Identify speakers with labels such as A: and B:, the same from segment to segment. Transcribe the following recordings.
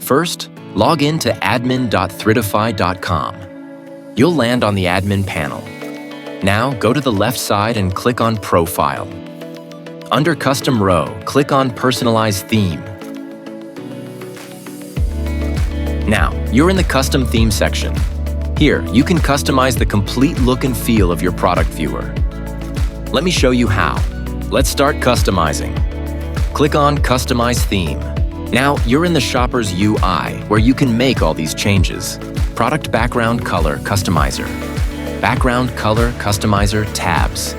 A: First, log in to admin.thridify.com. You'll land on the admin panel. Now, go to the left side and click on Profile. Under Custom Row, click on Personalize Theme. Now, you're in the Custom Theme section. Here, you can customize the complete look and feel of your product viewer. Let me show you how. Let's start customizing. Click on Customize Theme. Now, you're in the shopper's UI, where you can make all these changes. Product Background Color Customizer. Background Color Customizer tabs.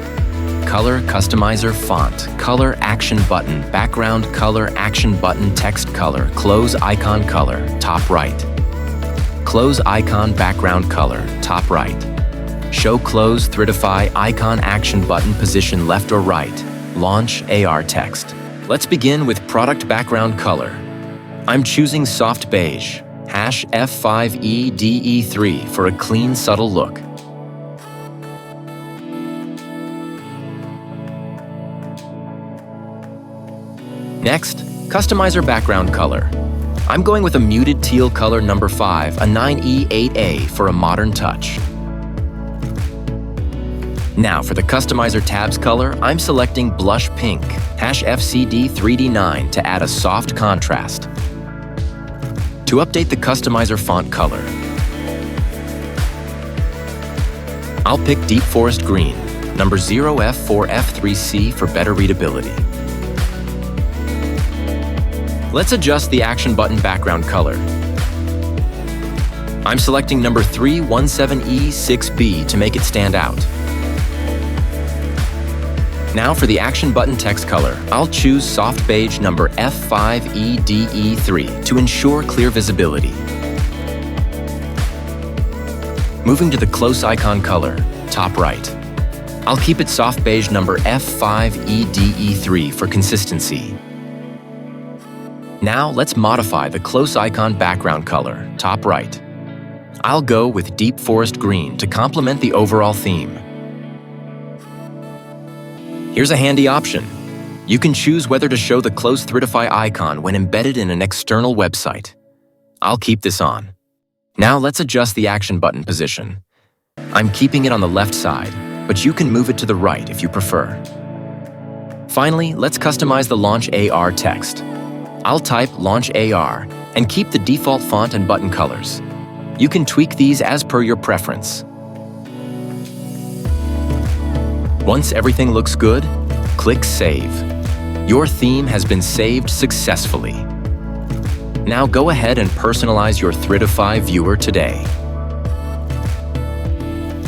A: Color Customizer font. Color Action Button. Background Color Action Button text color. Close icon color, top right. Close icon background color, top right. Show close Thridify icon action button position left or right. Launch AR text. Let's begin with product background color. I'm choosing soft beige, #F5EDE3 for a clean, subtle look. Next, customizer background color. I'm going with a muted teal color number 5, a 9E8A for a modern touch. Now for the customizer tabs color, I'm selecting blush pink, #FCD3D9 to add a soft contrast. To update the customizer font color, I'll pick Deep Forest Green, number 0F4F3C for better readability. Let's adjust the action button background color. I'm selecting number 317E6B to make it stand out. Now for the action button text color, I'll choose soft beige number F5EDE3 to ensure clear visibility. Moving to the close icon color, top right. I'll keep it soft beige number F5EDE3 for consistency. Now let's modify the close icon background color, top right. I'll go with Deep Forest Green to complement the overall theme. Here's a handy option. You can choose whether to show the close Thridify icon when embedded in an external website. I'll keep this on. Now let's adjust the action button position. I'm keeping it on the left side, but you can move it to the right if you prefer. Finally, let's customize the Launch AR text. I'll type Launch AR and keep the default font and button colors. You can tweak these as per your preference. Once everything looks good, click Save. Your theme has been saved successfully. Now go ahead and personalize your Thridify viewer today.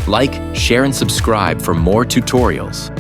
A: Like, share, and subscribe for more tutorials.